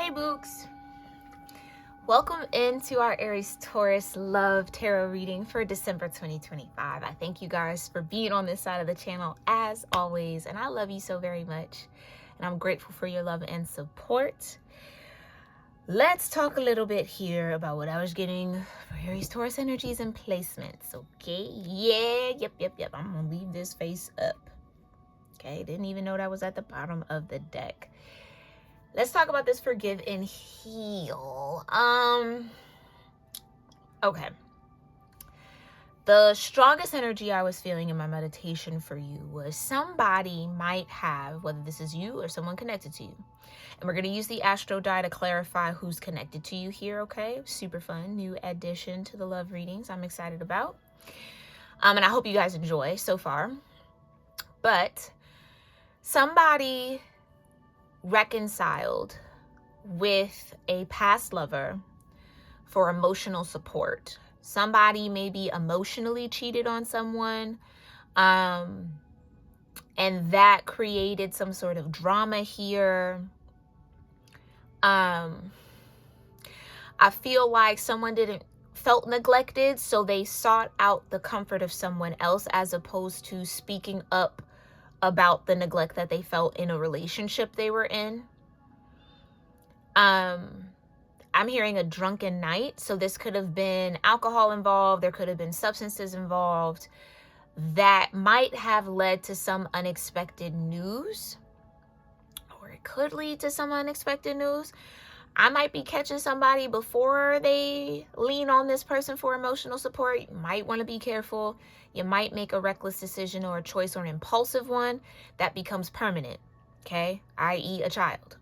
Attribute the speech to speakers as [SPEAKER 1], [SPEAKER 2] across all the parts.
[SPEAKER 1] Hey Books! Welcome into our Aries-Taurus Love Tarot reading for December 2025. I thank you guys for being on this side of the channel as always, and I love you so very much. And I'm grateful for your love and support. Let's talk a little bit here about what I was getting for Aries-Taurus energies and placements, okay? Yep. I'm gonna leave this face up. Okay, didn't even know that was at the bottom of the deck. Let's talk about this forgive and heal. Okay. The strongest energy I was feeling in my meditation for you was somebody might have, whether this is you or someone connected to you. And we're going to use the astro die to clarify who's connected to you here, okay? Super fun, new addition to the love readings I'm excited about. And I hope you guys enjoy so far. But somebody reconciled with a past lover for emotional support. Somebody maybe emotionally cheated on someone, and that created some sort of drama here. I feel like someone felt neglected, so they sought out the comfort of someone else as opposed to speaking up about the neglect that they felt in a relationship they were in. I'm hearing a drunken night, so this could have been alcohol involved, there could have been substances involved that might have led to some unexpected news, or it could lead to some unexpected news. I might be catching somebody before they lean on this person for emotional support. You might want to be careful. You might make a reckless decision or a choice or an impulsive one that becomes permanent, okay? i.e. a child.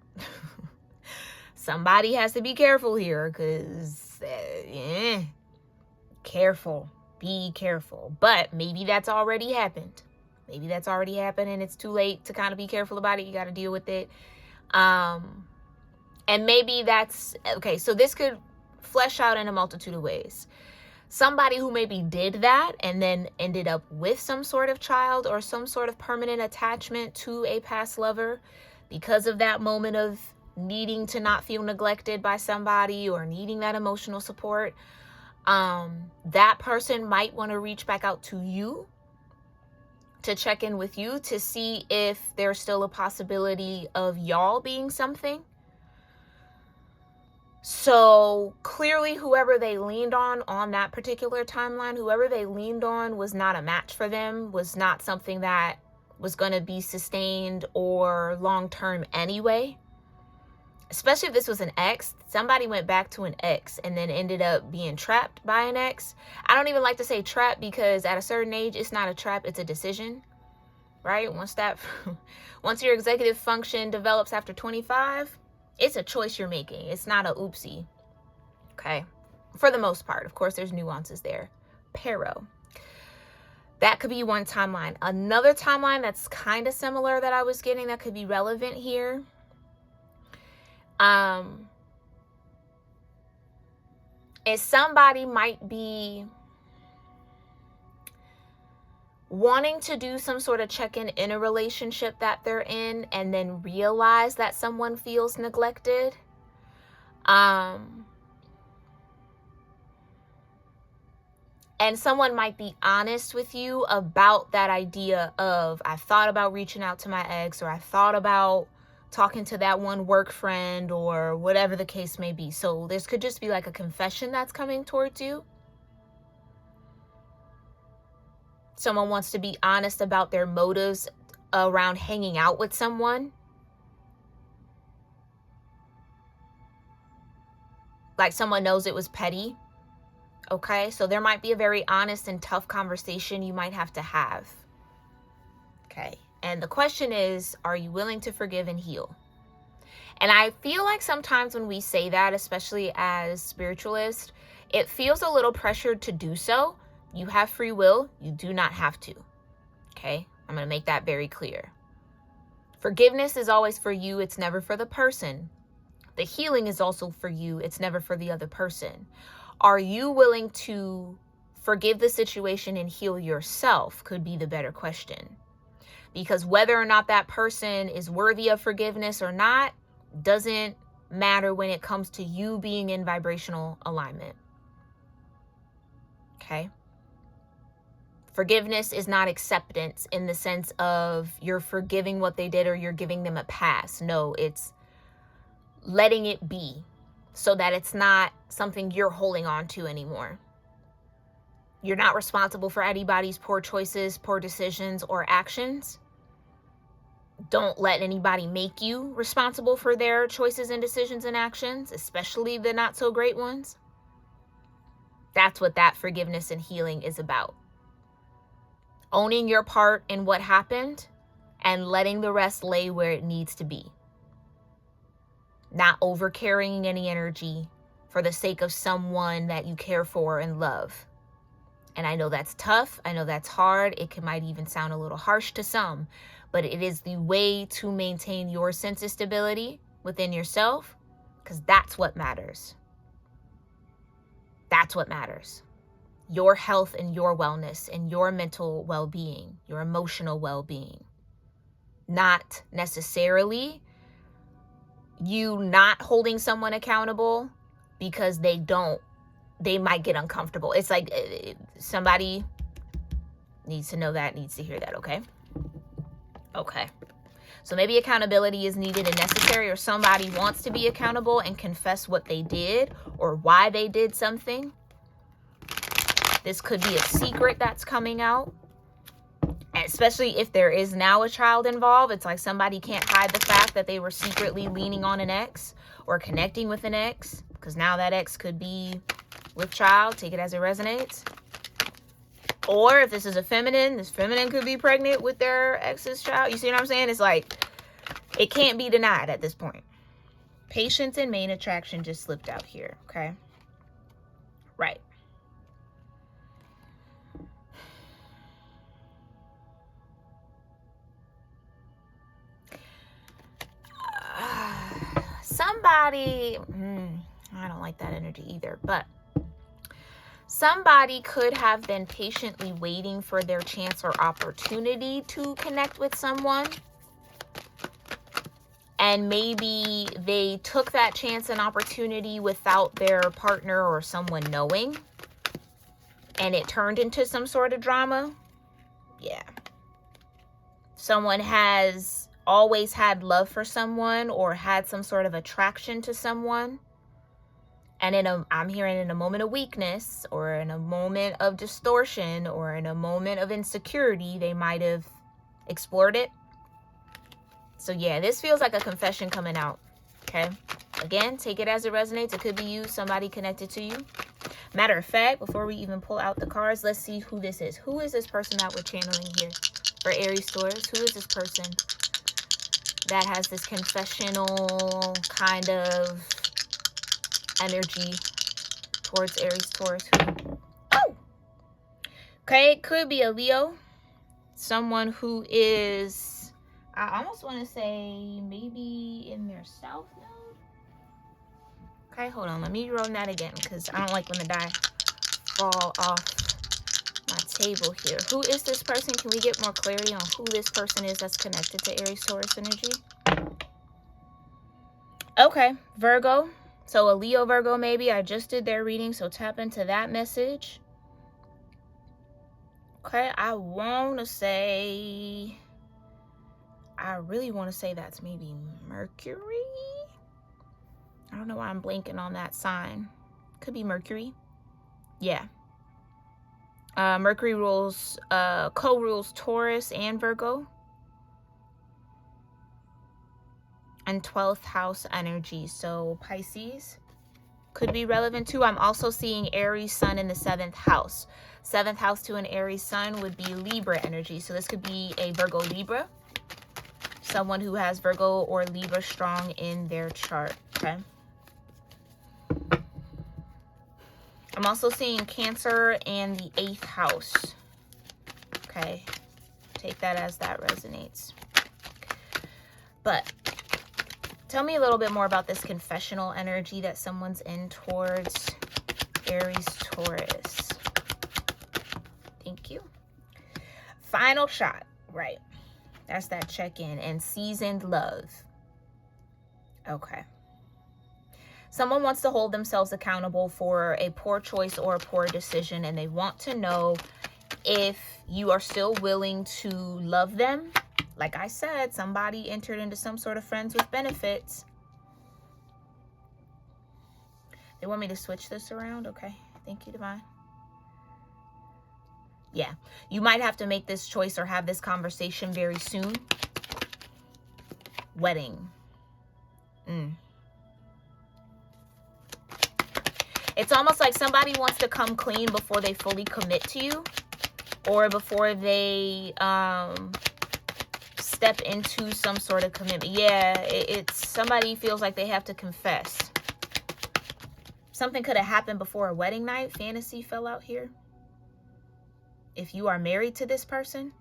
[SPEAKER 1] Somebody has to be careful here because, careful. Be careful. But maybe that's already happened. Maybe that's already happened and it's too late to kind of be careful about it. You got to deal with it. And maybe that's, okay, so this could flesh out in a multitude of ways. Somebody who maybe did that and then ended up with some sort of child or some sort of permanent attachment to a past lover because of that moment of needing to not feel neglected by somebody or needing that emotional support. That person might want to reach back out to you to check in with you to see if there's still a possibility of y'all being something. So clearly whoever they leaned on that particular timeline, whoever they leaned on was not a match for them, was not something that was going to be sustained or long-term anyway. Especially if this was an ex. Somebody went back to an ex and then ended up being trapped by an ex. I don't even like to say trap because at a certain age, it's not a trap, it's a decision, right? Once your executive function develops after 25, it's a choice you're making. It's not a oopsie. Okay. For the most part. Of course, there's nuances there. Pero. That could be one timeline. Another timeline that's kind of similar that I was getting that could be relevant here. Is somebody might be wanting to do some sort of check-in in a relationship that they're in and then realize that someone feels neglected. And someone might be honest with you about that idea of, I thought about reaching out to my ex, or I thought about talking to that one work friend, or whatever the case may be. So this could just be like a confession that's coming towards you. Someone wants to be honest about their motives around hanging out with someone. Like someone knows it was petty. Okay, so there might be a very honest and tough conversation you might have to have. Okay, and the question is, are you willing to forgive and heal? And I feel like sometimes when we say that, especially as spiritualists, it feels a little pressured to do so. You have free will. You do not have to. Okay? I'm going to make that very clear. Forgiveness is always for you. It's never for the person. The healing is also for you. It's never for the other person. Are you willing to forgive the situation and heal yourself could be the better question. Because whether or not that person is worthy of forgiveness or not doesn't matter when it comes to you being in vibrational alignment. Okay? Forgiveness is not acceptance in the sense of you're forgiving what they did or you're giving them a pass. No, it's letting it be so that it's not something you're holding on to anymore. You're not responsible for anybody's poor choices, poor decisions, or actions. Don't let anybody make you responsible for their choices and decisions and actions, especially the not so great ones. That's what that forgiveness and healing is about. Owning your part in what happened and letting the rest lay where it needs to be. Not over carrying any energy for the sake of someone that you care for and love. And I know that's tough. I know that's hard. It might even sound a little harsh to some, but it is the way to maintain your sense of stability within yourself, because that's what matters. That's what matters. Your health and your wellness and your mental well-being, your emotional well-being. Not necessarily you not holding someone accountable because they might get uncomfortable. It's like somebody needs to know that, needs to hear that, okay? Okay. So maybe accountability is needed and necessary, or somebody wants to be accountable and confess what they did or why they did something. This could be a secret that's coming out. Especially if there is now a child involved. It's like somebody can't hide the fact that they were secretly leaning on an ex or connecting with an ex, because now that ex could be with child. Take it as it resonates. Or if this is a feminine, this feminine could be pregnant with their ex's child. You see what I'm saying? It's like, it can't be denied at this point. Patience and main attraction just slipped out here, okay? Right. Somebody, I don't like that energy either, but somebody could have been patiently waiting for their chance or opportunity to connect with someone. And maybe they took that chance and opportunity without their partner or someone knowing. And it turned into some sort of drama. Yeah. Someone has always had love for someone or had some sort of attraction to someone. And I'm hearing in a moment of weakness or in a moment of distortion or in a moment of insecurity, they might have explored it. So yeah, this feels like a confession coming out, okay? Again, take it as it resonates. It could be you, somebody connected to you. Matter of fact, before we even pull out the cards, let's see who this is. Who is this person that we're channeling here for Aries-taurus? Who is this person that has this confessional kind of energy towards Aries-taurus? Oh! Okay, it could be a Leo. Someone who is, I almost want to say maybe in their south node. Okay, hold on. Let me run that again because I don't like when the die fall off my table here. Who is this person? Can we get more clarity on who this person is that's connected to Aries-taurus energy? Okay, Virgo. So a Leo Virgo maybe. I just did their reading, so tap into that message. Okay, I really want to say that's maybe Mercury. I don't know why I'm blanking on that sign. Could be Mercury. Yeah. Mercury rules, co-rules Taurus and Virgo. And 12th house energy. So Pisces could be relevant too. I'm also seeing Aries sun in the 7th house. 7th house to an Aries sun would be Libra energy. So this could be a Virgo Libra. Someone who has Virgo or Libra strong in their chart. Okay. I'm also seeing Cancer and the 8th house. Okay. Take that as that resonates. But tell me a little bit more about this confessional energy that someone's in towards Aries-taurus. Thank you. Final shot. Right. That's that check-in. And seasoned love. Okay. Someone wants to hold themselves accountable for a poor choice or a poor decision, and they want to know if you are still willing to love them. Like I said, somebody entered into some sort of friends with benefits. They want me to switch this around? Okay. Thank you, Divine. Yeah. You might have to make this choice or have this conversation very soon. Wedding. It's almost like somebody wants to come clean before they fully commit to you, or before they step into some sort of commitment. Yeah, it's somebody feels like they have to confess. Something could have happened before a wedding night. Fantasy fell out here. If you are married to this person,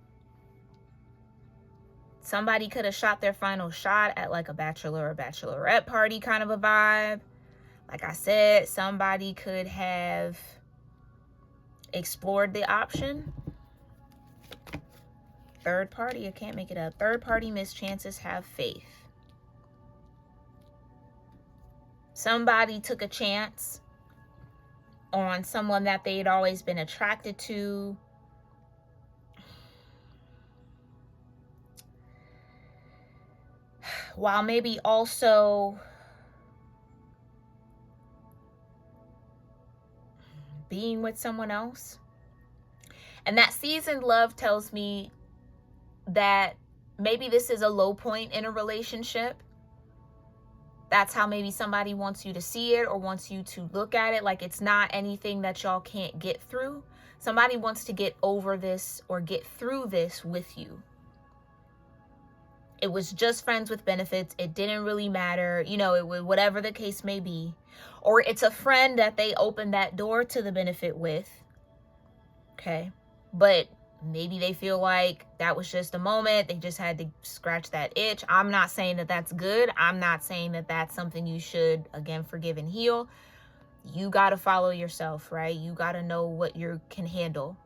[SPEAKER 1] somebody could have shot their final shot at like a bachelor or bachelorette party kind of a vibe. Like I said, somebody could have explored the option. Third party, I can't make it up. Third party missed chances, have faith. Somebody took a chance on someone that they had always been attracted to. While maybe also being with someone else. And that seasoned love tells me that maybe this is a low point in a relationship. That's how maybe somebody wants you to see it or wants you to look at it. Like it's not anything that y'all can't get through. Somebody wants to get over this or get through this with you. It was just friends with benefits. It didn't really matter. You know, it was whatever the case may be. Or it's a friend that they opened that door to the benefit with. Okay. But maybe they feel like that was just a moment. They just had to scratch that itch. I'm not saying that that's good. I'm not saying that that's something you should, again, forgive and heal. You got to follow yourself, right? You got to know what you can handle.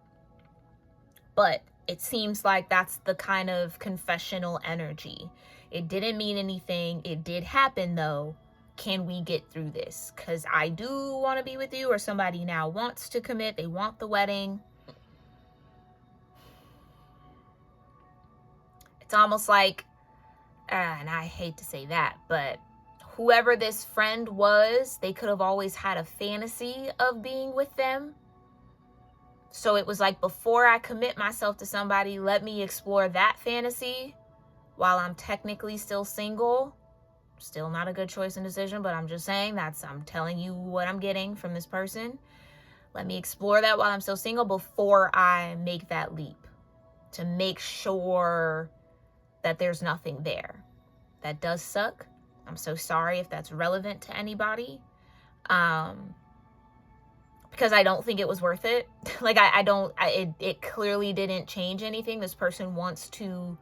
[SPEAKER 1] But it seems like that's the kind of confessional energy. It didn't mean anything. It did happen, though. Can we get through this? Because I do want to be with you, or somebody now wants to commit. They want the wedding. It's almost like, and I hate to say that, but whoever this friend was, they could have always had a fantasy of being with them. So it was like, before I commit myself to somebody, let me explore that fantasy while I'm technically still single. Still not a good choice and decision, but I'm just saying I'm telling you what I'm getting from this person. Let me explore that while I'm still single before I make that leap, to make sure that there's nothing there. That does suck. I'm so sorry if that's relevant to anybody. Because I don't think it was worth it. Like it clearly didn't change anything. This person wants to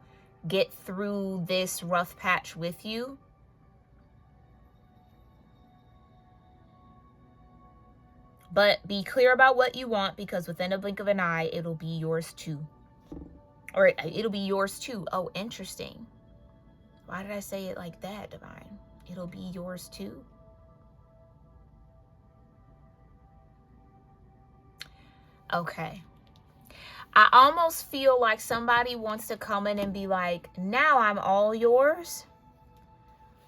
[SPEAKER 1] get through this rough patch with you. But be clear about what you want, because within a blink of an eye, it'll be yours too. Or it'll be yours too. Oh, interesting. Why did I say it like that, Divine? It'll be yours too. Okay. I almost feel like somebody wants to come in and be like, now I'm all yours.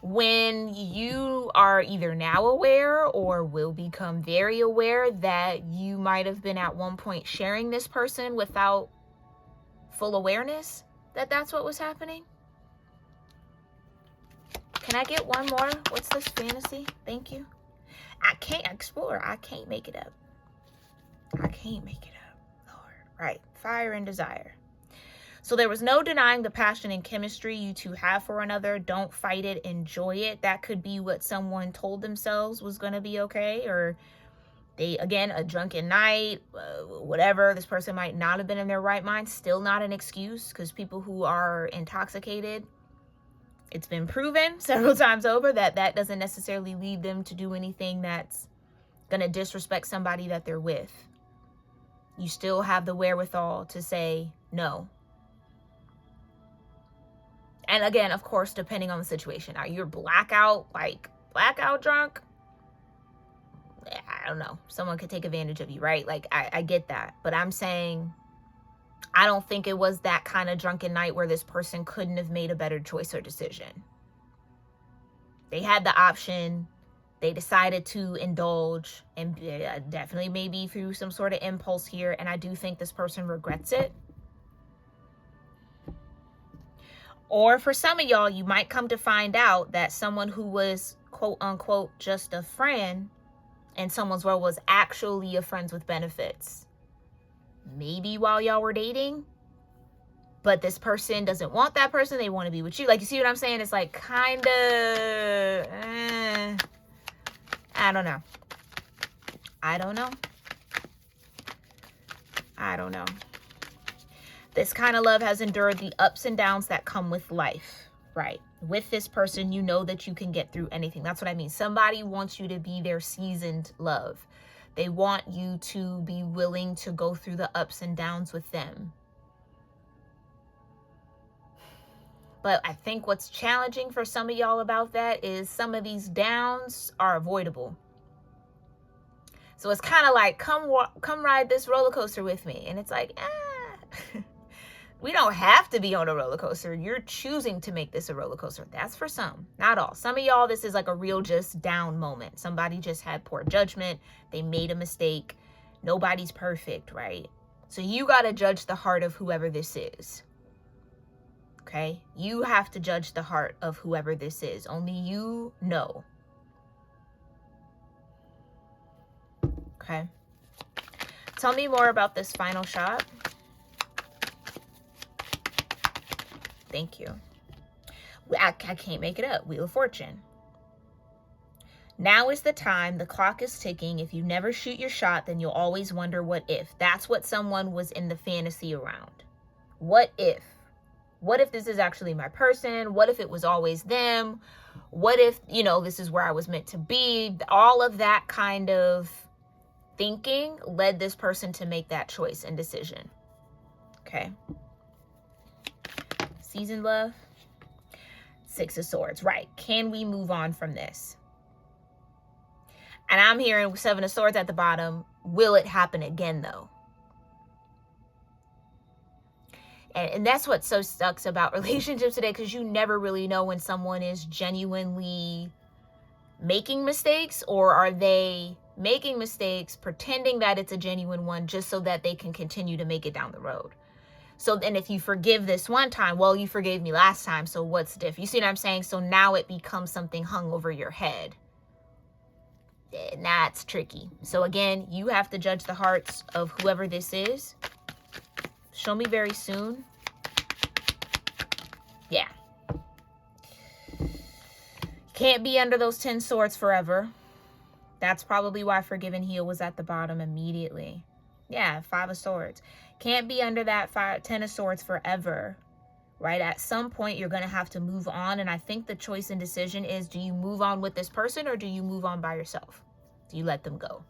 [SPEAKER 1] When you are either now aware or will become very aware that you might have been at one point sharing this person without full awareness that that's what was happening. Can I get one more? What's this fantasy? Thank you. I can't explore. I can't make it up. I can't make it up. Lord. Right. Fire and desire. So there was no denying the passion and chemistry you two have for another. Don't fight it. Enjoy it. That could be what someone told themselves was going to be okay. Or they, again, a drunken night, whatever. This person might not have been in their right mind. Still not an excuse, because people who are intoxicated, it's been proven several times over that that doesn't necessarily lead them to do anything that's going to disrespect somebody that they're with. You still have the wherewithal to say no. And again, of course, depending on the situation. Now, you're blackout drunk, I don't know, someone could take advantage of you, right? Like, I get that. But I'm saying, I don't think it was that kind of drunken night where this person couldn't have made a better choice or decision. They had the option. They decided to indulge, and definitely maybe through some sort of impulse here. And I do think this person regrets it. Or for some of y'all, you might come to find out that someone who was quote unquote just a friend in someone's world was actually a friends with benefits. Maybe while y'all were dating, but this person doesn't want that person. They want to be with you. Like, you see what I'm saying? It's like kind of, I don't know. I don't know. I don't know. This kind of love has endured the ups and downs that come with life, right? With this person, you know that you can get through anything. That's what I mean. Somebody wants you to be their seasoned love. They want you to be willing to go through the ups and downs with them. But I think what's challenging for some of y'all about that is some of these downs are avoidable. So it's kind of like, come ride this roller coaster with me. And it's like, we don't have to be on a roller coaster. You're choosing to make this a roller coaster. That's for some, not all. Some of y'all, this is like a real just down moment. Somebody just had poor judgment. They made a mistake. Nobody's perfect, right? So you got to judge the heart of whoever this is. Okay? You have to judge the heart of whoever this is. Only you know. Okay? Tell me more about this final shot. Thank you. I can't make it up. Wheel of Fortune. Now is the time. The clock is ticking. If you never shoot your shot, then you'll always wonder what if. That's what someone was in the fantasy around. What if? What if this is actually my person? What if it was always them? What if, this is where I was meant to be? All of that kind of thinking led this person to make that choice and decision. Okay. Seasoned love. Six of Swords. Right. Can we move on from this? And I'm hearing Seven of Swords at the bottom. Will it happen again, though? And that's what so sucks about relationships today, because you never really know when someone is genuinely making mistakes, or are they making mistakes, pretending that it's a genuine one just so that they can continue to make it down the road. So then if you forgive this one time, well, you forgave me last time, so what's different? You see what I'm saying? So now it becomes something hung over your head. And that's tricky. So again, you have to judge the hearts of whoever this is. Show me very soon. Yeah. Can't be under those 10 swords forever. That's probably why Forgive and Heal was at the bottom immediately. Yeah, 5 of Swords. Can't be under that 10 of Swords forever, right? At some point, you're going to have to move on. And I think the choice and decision is, do you move on with this person, or do you move on by yourself? Do you let them go?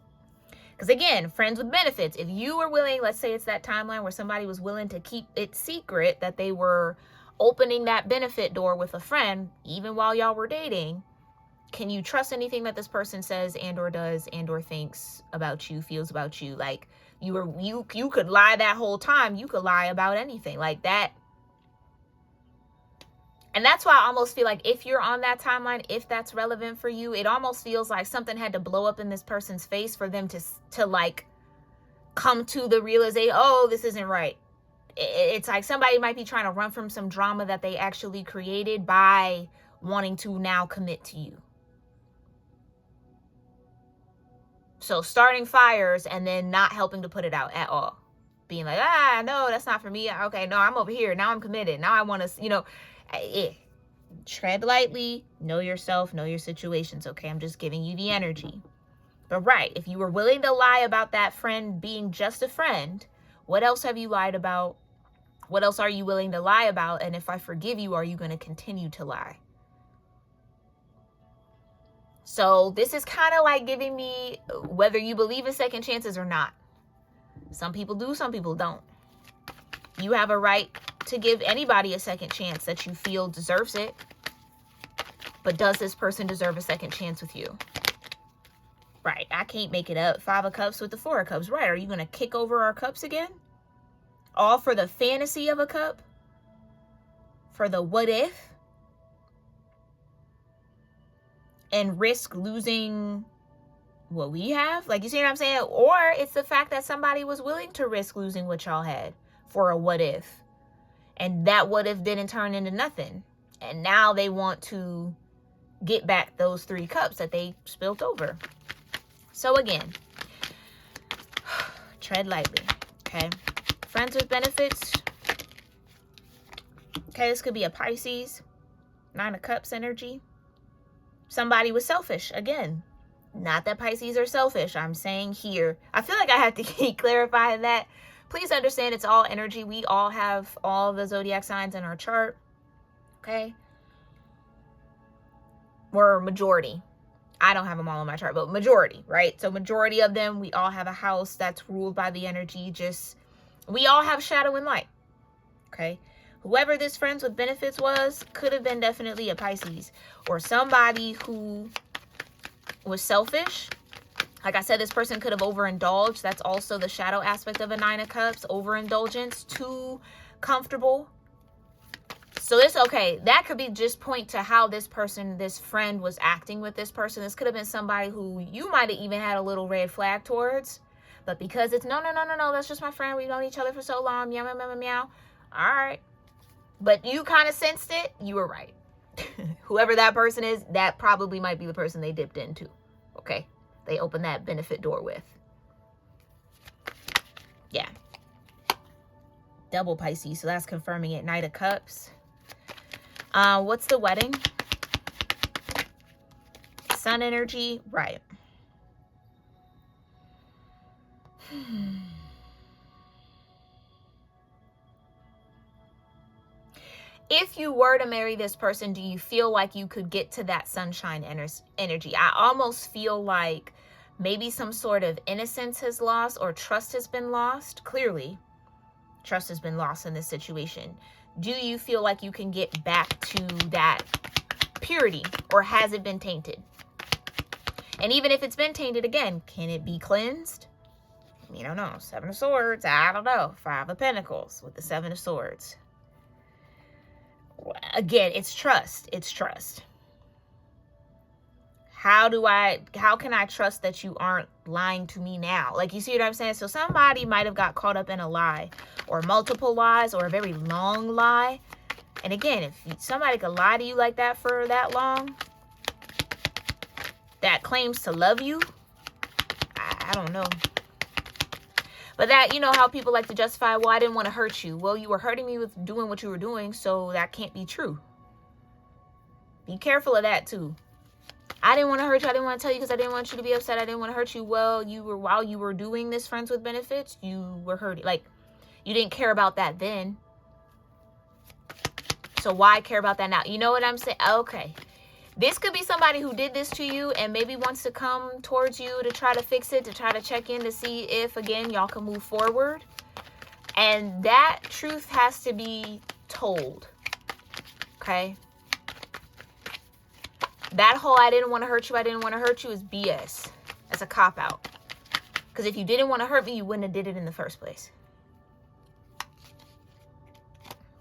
[SPEAKER 1] Because again, friends with benefits. If you were willing, let's say it's that timeline where somebody was willing to keep it secret that they were opening that benefit door with a friend, even while y'all were dating, can you trust anything that this person says and or does and or thinks about you, feels about you? Like, you could lie that whole time. You could lie about anything like that. And that's why I almost feel like if you're on that timeline, if that's relevant for you, it almost feels like something had to blow up in this person's face for them to like come to the realization, oh, this isn't right. It's like somebody might be trying to run from some drama that they actually created by wanting to now commit to you. So starting fires and then not helping to put it out at all. Being like, no, that's not for me. Okay, no, I'm over here. Now I'm committed. Now I want to, tread lightly, know yourself, know your situations. Okay, I'm just giving you the energy. But right, if you were willing to lie about that friend being just a friend, what else have you lied about? What else are you willing to lie about? And if I forgive you, are you going to continue to lie? So this is kind of like giving me whether you believe in second chances or not. Some people do, some people don't. You have a right to give anybody a second chance that you feel deserves it. But does this person deserve a second chance with you? Right. I can't make it up. 5 of Cups with the 4 of Cups. Right. Are you going to kick over our cups again? All for the fantasy of a cup? For the what if? And risk losing what we have? Like, you see what I'm saying? Or it's the fact that somebody was willing to risk losing what y'all had for a what if. And that what if didn't turn into nothing. And now they want to get back those 3 cups that they spilt over. So again, tread lightly, okay? Friends with benefits. Okay, this could be a Pisces, 9 of Cups energy. Somebody was selfish, again. Not that Pisces are selfish, I'm saying here. I feel like I have to keep clarifying that. Please understand it's all energy. We all have all the zodiac signs in our chart, okay? We're majority. I don't have them all in my chart, but majority, right? So majority of them, we all have a house that's ruled by the energy. Just, we all have shadow and light, okay? Whoever this friends with benefits was, could have been definitely a Pisces. Or somebody who was selfish. Like I said, this person could have overindulged. That's also the shadow aspect of a 9 of Cups. Overindulgence, too comfortable. So this, okay, that could be just point to how this person, this friend was acting with this person. This could have been somebody who you might have even had a little red flag towards. But because it's, no, that's just my friend. We've known each other for so long. Meow, meow, meow, meow. All right. But you kind of sensed it. You were right. Whoever that person is, that probably might be the person they dipped into. Okay. They opened that benefit door with. Yeah. Double Pisces. So that's confirming it. Knight of Cups. What's the wedding? Sun energy. Right. If you were to marry this person, do you feel like you could get to that sunshine energy? I almost feel like maybe some sort of innocence has lost or trust has been lost. Clearly, trust has been lost in this situation. Do you feel like you can get back to that purity, or has it been tainted? And even if it's been tainted again, can it be cleansed? You don't know. 7 of Swords. I don't know. 5 of Pentacles with the 7 of Swords. Again, it's trust. It's trust. How can I trust that you aren't lying to me now? Like, you see what I'm saying? So somebody might have got caught up in a lie, or multiple lies, or a very long lie. And again, if somebody could lie to you like that for that long, that claims to love you, I don't know. But that, you know how people like to justify, well, I didn't want to hurt you. Well, you were hurting me with doing what you were doing, so that can't be true. Be careful of that too. I didn't want to hurt you. I didn't want to tell you because I didn't want you to be upset. I didn't want to hurt you. Well, while you were doing this friends with benefits, you were hurting. Like, you didn't care about that then. So why care about that now? You know what I'm saying? Okay. This could be somebody who did this to you and maybe wants to come towards you to try to fix it, to try to check in to see if, again, y'all can move forward. And that truth has to be told. Okay? That whole I didn't want to hurt you is BS. That's a cop-out. Because if you didn't want to hurt me, you wouldn't have did it in the first place.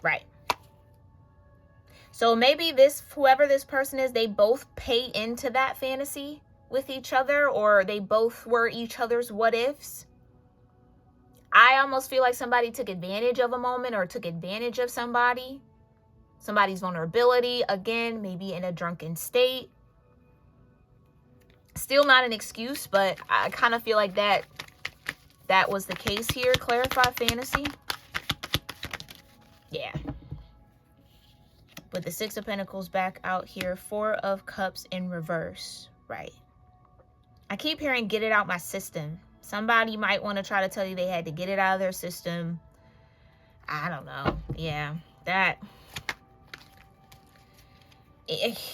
[SPEAKER 1] Right. So maybe whoever this person is, they both pay into that fantasy with each other, or they both were each other's what ifs. I almost feel like somebody took advantage of a moment or took advantage of somebody's vulnerability, again, maybe in a drunken state. Still not an excuse, but I kind of feel like that was the case here. Clarify fantasy. Yeah. With the 6 of Pentacles back out here, 4 of Cups in reverse. Right. I keep hearing get it out my system. Somebody might want to try to tell you they had to get it out of their system. I don't know. Yeah.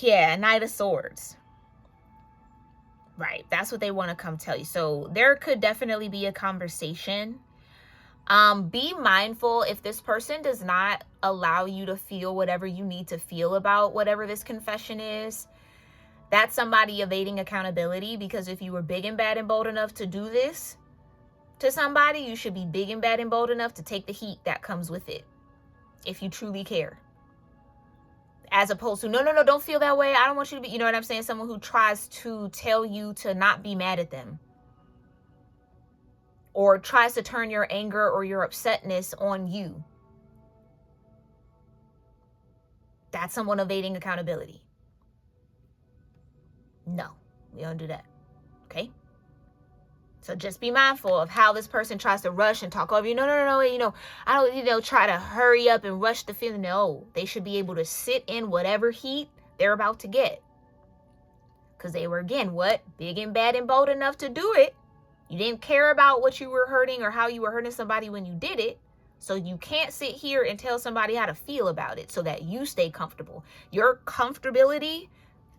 [SPEAKER 1] Yeah, Knight of Swords. Right. That's what they want to come tell you. So there could definitely be a conversation. Be mindful if this person does not allow you to feel whatever you need to feel about whatever this confession is. That's somebody evading accountability, because if you were big and bad and bold enough to do this to somebody, you should be big and bad and bold enough to take the heat that comes with it, if you truly care. As opposed to, no, don't feel that way. I don't want you to be, you know what I'm saying? Someone who tries to tell you to not be mad at them, or tries to turn your anger or your upsetness on you. That's someone evading accountability. No, we don't do that. Okay? So just be mindful of how this person tries to rush and talk over you. No, I don't, try to hurry up and rush the feeling. No, they should be able to sit in whatever heat they're about to get. Because they were, again, what? Big and bad and bold enough to do it. You didn't care about what you were hurting or how you were hurting somebody when you did it. So you can't sit here and tell somebody how to feel about it so that you stay comfortable. Your comfortability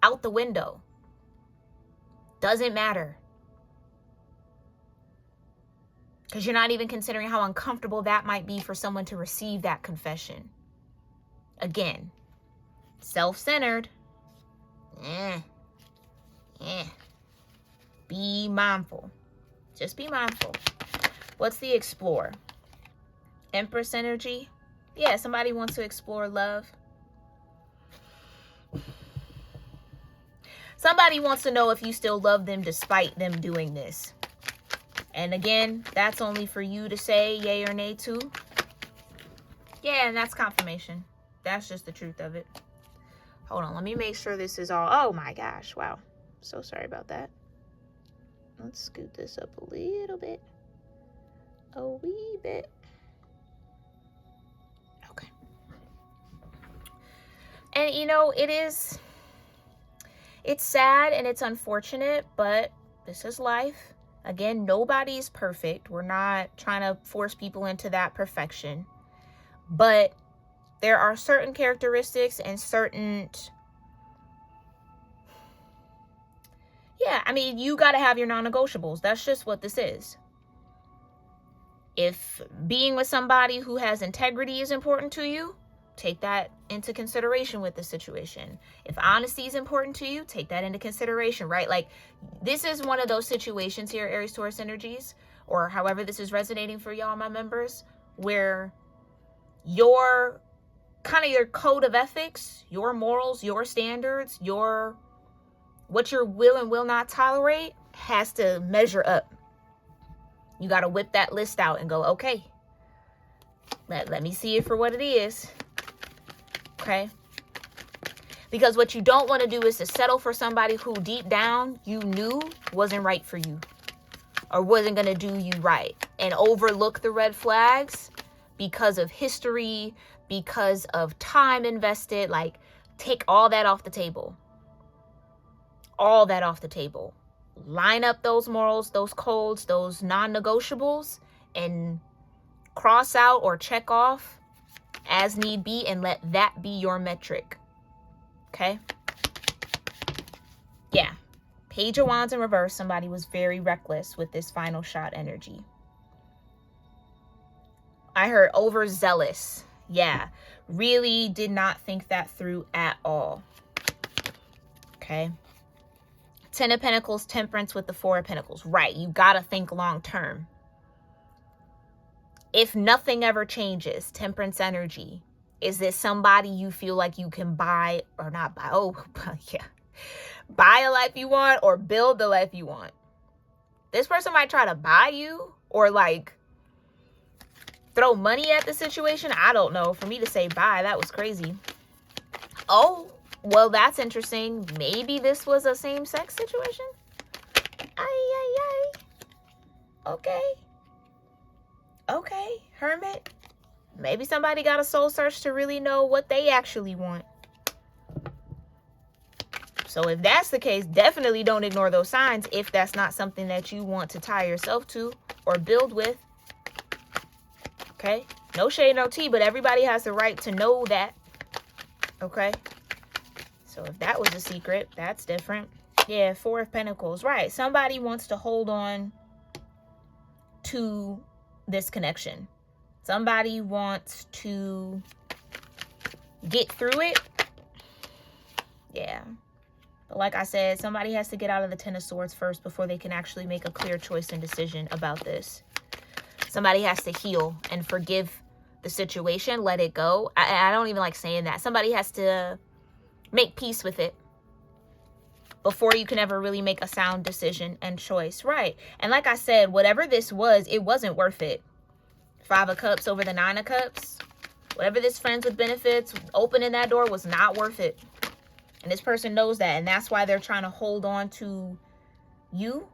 [SPEAKER 1] out the window. Doesn't matter. Because you're not even considering how uncomfortable that might be for someone to receive that confession. Again, self-centered. Be mindful. Just be mindful. What's the explore? Empress energy. Yeah, somebody wants to explore love. Somebody wants to know if you still love them despite them doing this. And again, that's only for you to say yay or nay to. Yeah, and that's confirmation. That's just the truth of it. Hold on, let me make sure this is all. Oh my gosh, wow. So sorry about that. Let's scoot this up a little bit. A wee bit. Okay. And it's sad and it's unfortunate, but this is life. Again, nobody's perfect. We're not trying to force people into that perfection. But there are certain characteristics and certain... Yeah, I mean, you got to have your non-negotiables. That's just what this is. If being with somebody who has integrity is important to you, take that into consideration with the situation. If honesty is important to you, take that into consideration, right? Like, this is one of those situations here, Aries Taurus energies, or however this is resonating for y'all, my members, where your code of ethics, your morals, your standards, what you will and will not tolerate has to measure up. You got to whip that list out and go, okay, let me see it for what it is. Okay? Because what you don't want to do is to settle for somebody who deep down you knew wasn't right for you or wasn't going to do you right, and overlook the red flags because of history, because of time invested. Like, take all that off the table. All that off the table. Line up those morals, those codes, those non-negotiables, and cross out or check off as need be, and let that be your metric. Okay? Yeah. Page of Wands in reverse. Somebody was very reckless with this final shot energy. I heard overzealous. Yeah. Really did not think that through at all. Okay? Ten of Pentacles, Temperance with the Four of Pentacles. Right. You got to think long term. If nothing ever changes, Temperance energy, is this somebody you feel like you can buy or not buy? Oh, yeah. Buy a life you want or build the life you want. This person might try to buy you or like throw money at the situation. I don't know. For me to say buy, that was crazy. Oh, well, that's interesting. Maybe this was a same-sex situation? Okay. Okay, Hermit. Maybe somebody got a soul search to really know what they actually want. So if that's the case, definitely don't ignore those signs if that's not something that you want to tie yourself to or build with. Okay? No shade, no tea, but everybody has the right to know that. Okay? So if that was a secret, that's different. Yeah, Four of Pentacles. Right. Somebody wants to hold on to this connection. Somebody wants to get through it. Yeah. But like I said, somebody has to get out of the Ten of Swords first before they can actually make a clear choice and decision about this. Somebody has to heal and forgive the situation, let it go. I don't even like saying that. Somebody has to make peace with it before you can ever really make a sound decision and choice. Right. And like I said, whatever this was, it wasn't worth it. 5 of Cups over the 9 of Cups. Whatever this friends with benefits, opening that door was not worth it. And this person knows that. And that's why they're trying to hold on to you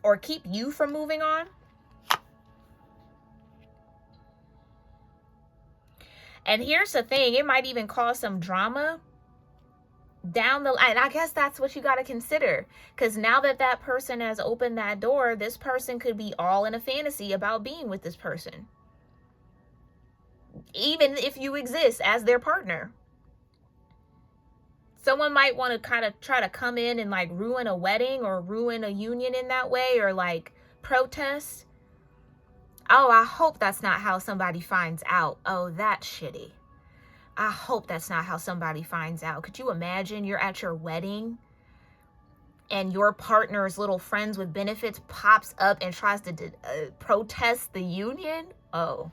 [SPEAKER 1] or keep you from moving on. And here's the thing. It might even cause some drama down the line. I guess that's what you got to consider. Because now that that person has opened that door, this person could be all in a fantasy about being with this person. Even if you exist as their partner. Someone might want to kind of try to come in and like ruin a wedding or ruin a union in that way, or like protest. Oh, I hope that's not how somebody finds out. Oh, that's shitty. I hope that's not how somebody finds out. Could you imagine you're at your wedding and your partner's little friends with benefits pops up and tries to protest the union? Oh.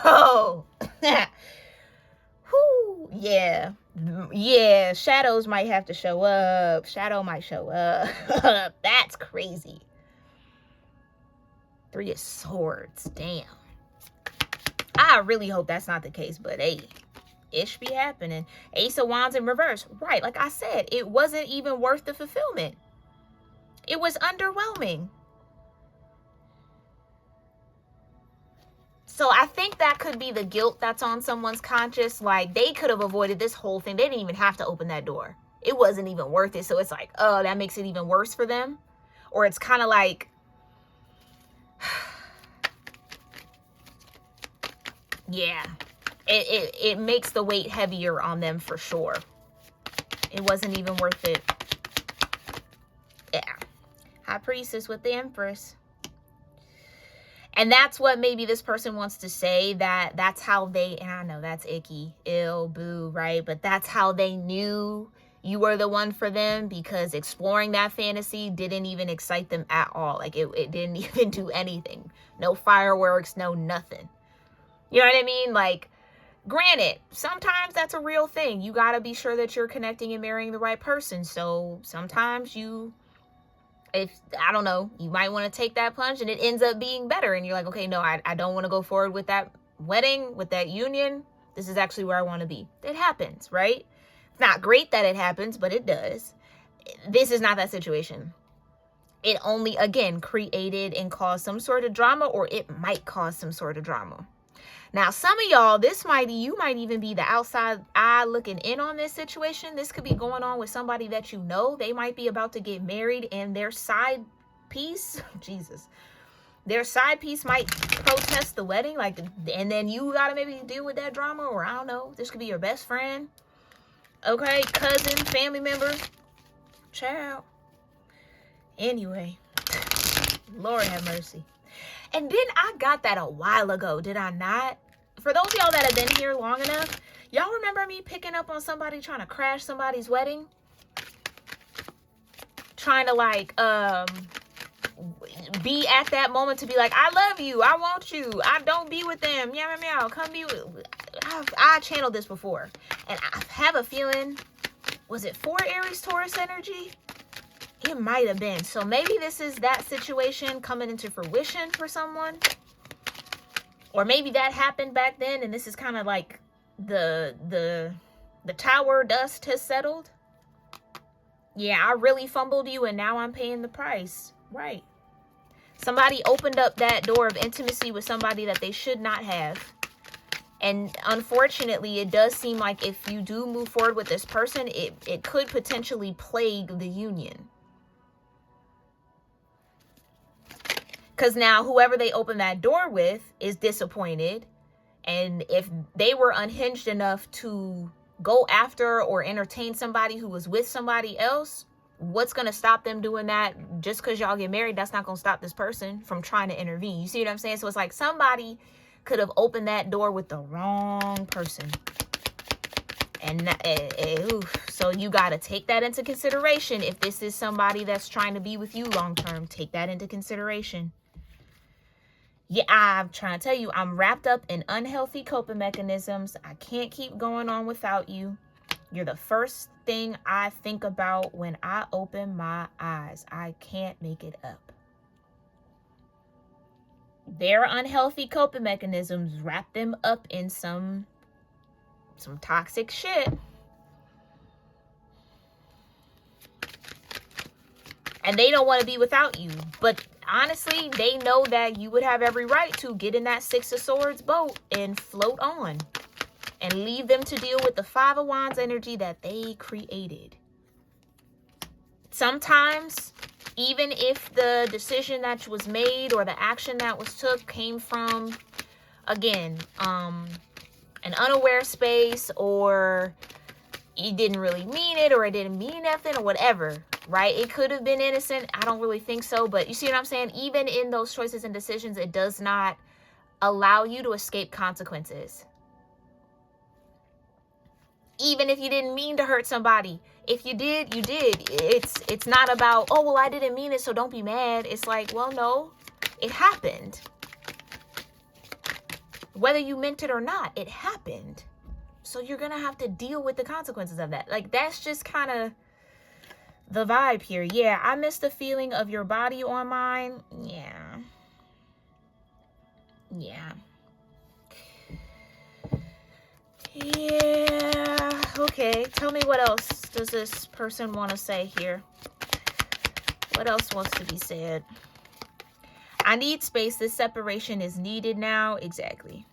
[SPEAKER 1] Oh. Whew. Yeah. Yeah. Shadows might have to show up. Shadow might show up. That's crazy. 3 of Swords. Damn. I really hope that's not the case, but hey, ish be happening. Ace of Wands in reverse. Right, like I said, it wasn't even worth the fulfillment. It was underwhelming. So I think that could be the guilt that's on someone's conscience. Like, they could have avoided this whole thing. They didn't even have to open that door. It wasn't even worth it. So it's like, oh, that makes it even worse for them. Or it's kind of like, yeah, it makes the weight heavier on them for sure. It wasn't even worth it. Yeah. High Priestess with the Empress. And that's what maybe this person wants to say, that that's how they, and I know that's icky, ill, boo, right? But that's how they knew you were the one for them, because exploring that fantasy didn't even excite them at all. Like it didn't even do anything. No fireworks, no nothing. You know what I mean? Like, granted, sometimes that's a real thing. You got to be sure that you're connecting and marrying the right person. So sometimes if I don't know, you might want to take that plunge and it ends up being better. And you're like, okay, no, I don't want to go forward with that wedding, with that union. This is actually where I want to be. It happens, right? It's not great that it happens, but it does. This is not that situation. It only, again, created and caused some sort of drama, or it might cause some sort of drama. Now, some of y'all, you might even be the outside eye looking in on this situation. This could be going on with somebody that you know. They might be about to get married, and their side piece, Jesus, their side piece might protest the wedding. Like, and then you got to maybe deal with that drama, or I don't know. This could be your best friend. Okay, cousin, family member, child. Anyway, Lord have mercy. And then I got that a while ago, did I not? For those of y'all that have been here long enough, y'all remember me picking up on somebody trying to crash somebody's wedding? Trying to like be at that moment to be like, I love you, I want you, I don't be with them, meow, meow, meow, come be with. I channeled this before, and I have a feeling, was it for Aries-Taurus energy? It might have been. So maybe this is that situation coming into fruition for someone. Or maybe that happened back then, and this is kind of like the tower dust has settled. Yeah, I really fumbled you, and now I'm paying the price. Right. Somebody opened up that door of intimacy with somebody that they should not have. And unfortunately, it does seem like if you do move forward with this person, it could potentially plague the union. Because now whoever they open that door with is disappointed. And if they were unhinged enough to go after or entertain somebody who was with somebody else, what's going to stop them doing that? Just because y'all get married, that's not going to stop this person from trying to intervene. You see what I'm saying? So it's like somebody could have opened that door with the wrong person. And so you got to take that into consideration. If this is somebody that's trying to be with you long term, take that into consideration. Yeah, I'm trying to tell you, I'm wrapped up in unhealthy coping mechanisms. I can't keep going on without you. You're the first thing I think about when I open my eyes. I can't make it up. Their unhealthy coping mechanisms wrap them up in some toxic shit. And they don't want to be without you. But honestly, they know that you would have every right to get in that Six of Swords boat and float on. And leave them to deal with the Five of Wands energy that they created. Sometimes, even if the decision that was made or the action that was took came from, again, an unaware space, or you didn't really mean it, or it didn't mean nothing, or whatever, right? It could have been innocent. I don't really think so. But you see what I'm saying? Even in those choices and decisions, it does not allow you to escape consequences. Even if you didn't mean to hurt somebody. If you did, you did. It's not about, oh, well, I didn't mean it, so don't be mad. It's like, well, no, it happened. Whether you meant it or not, it happened. So you're going to have to deal with the consequences of that. Like, that's just kind of the vibe here. Yeah, I miss the feeling of your body on mine. Yeah. Yeah, okay. Tell me, what else does this person want to say here? What else wants to be said? I need space. This separation is needed now. Exactly.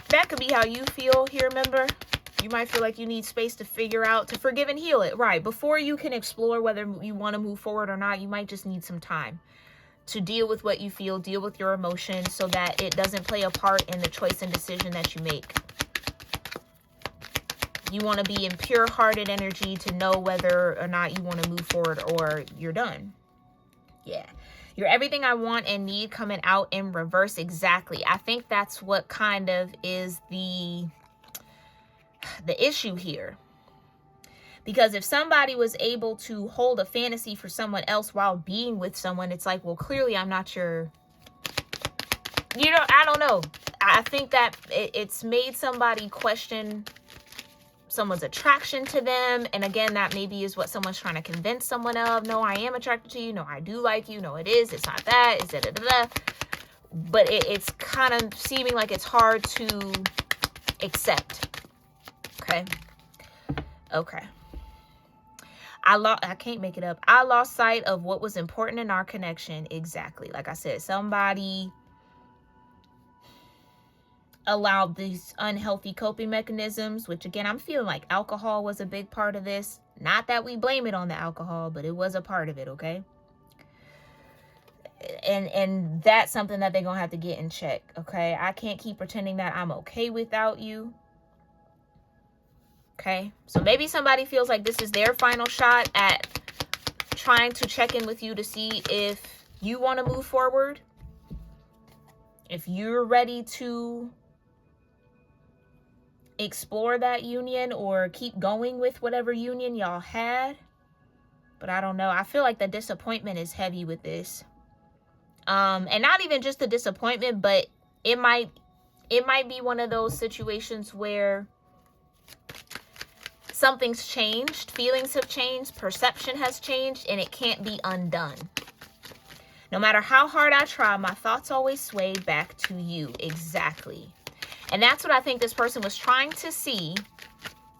[SPEAKER 1] That could be how you feel here, remember? You might feel like you need space to figure out, to forgive and heal it. Right. Before you can explore whether you want to move forward or not, you might just need some time to deal with what you feel, deal with your emotions, so that it doesn't play a part in the choice and decision that you make. You want to be in pure-hearted energy to know whether or not you want to move forward or you're done. Yeah. You're everything I want and need coming out in reverse. Exactly. I think that's what kind of is the issue here. Because if somebody was able to hold a fantasy for someone else while being with someone, it's like, well, clearly I'm not your, I don't know. I think that it's made somebody question someone's attraction to them. And again, that maybe is what someone's trying to convince someone of. No, I am attracted to you. No, I do like you. No, it is. It's not that. It's da-da-da-da. But it's kind of seeming like it's hard to accept. Okay. I can't make it up. I lost sight of what was important in our connection. Exactly. Like I said, somebody allowed these unhealthy coping mechanisms, which again, I'm feeling like alcohol was a big part of this. Not that we blame it on the alcohol, but it was a part of it, okay? And that's something that they're going to have to get in check, okay? I can't keep pretending that I'm okay without you. Okay, so maybe somebody feels like this is their final shot at trying to check in with you to see if you want to move forward, if you're ready to explore that union or keep going with whatever union y'all had. But I don't know. I feel like the disappointment is heavy with this. And not even just the disappointment, but it might be one of those situations where something's changed, feelings have changed, perception has changed, and it can't be undone. No matter how hard I try, my thoughts always sway back to you. Exactly. And that's what I think this person was trying to see,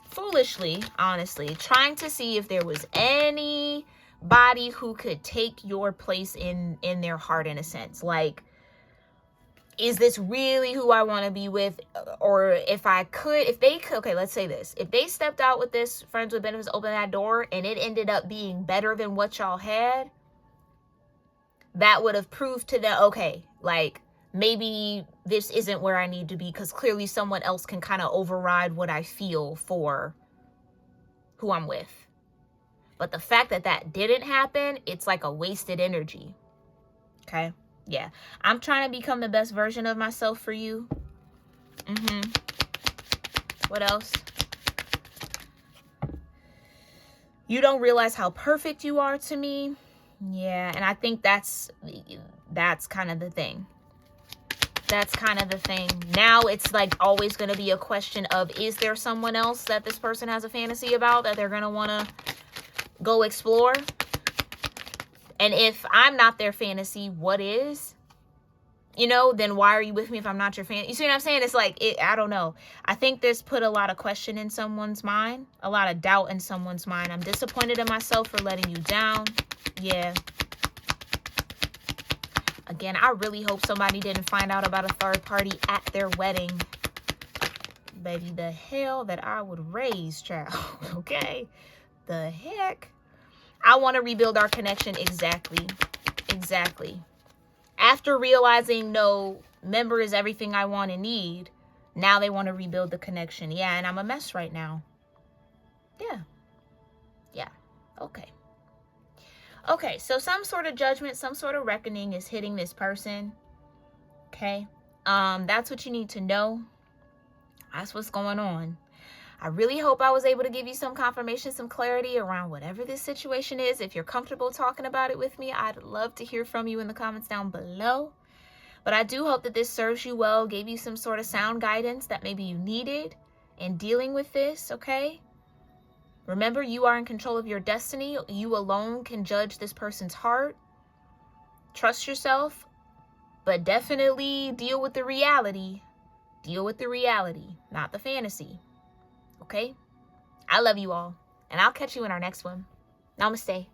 [SPEAKER 1] foolishly, honestly, trying to see if there was anybody who could take your place in their heart, in a sense. Like, is this really who I want to be with? Or if they could, okay, let's say this. If they stepped out with this, friends with benefits, open that door, and it ended up being better than what y'all had, that would have proved to them, okay, like, maybe this isn't where I need to be, because clearly someone else can kind of override what I feel for who I'm with. But the fact that that didn't happen, it's like a wasted energy. Okay? Yeah. I'm trying to become the best version of myself for you. What else? You don't realize how perfect you are to me. Yeah, and I think that's kind of the thing. That's kind of the thing. Now it's like always going to be a question of, is there someone else that this person has a fantasy about that they're going to want to go explore? And if I'm not their fantasy, what is? You know, then why are you with me if I'm not your fan? You see what I'm saying? It's like, I don't know. I think this put a lot of question in someone's mind, a lot of doubt in someone's mind. I'm disappointed in myself for letting you down. Yeah. Again, I really hope somebody didn't find out about a third party at their wedding. Baby, the hell that I would raise, child. Okay? The heck? I want to rebuild our connection. Exactly. Exactly. After realizing, no, member is everything I want and need, now they want to rebuild the connection. Yeah, and I'm a mess right now. Yeah. Yeah. Okay. Okay, so some sort of judgment, some sort of reckoning is hitting this person. Okay? That's what you need to know. That's what's going on. I really hope I was able to give you some confirmation, some clarity around whatever this situation is. If you're comfortable talking about it with me, I'd love to hear from you in the comments down below. But I do hope that this serves you well, gave you some sort of sound guidance that maybe you needed in dealing with this, okay? Remember, you are in control of your destiny. You alone can judge this person's heart. Trust yourself, but definitely deal with the reality. Deal with the reality, not the fantasy. Okay? I love you all, and I'll catch you in our next one. Namaste.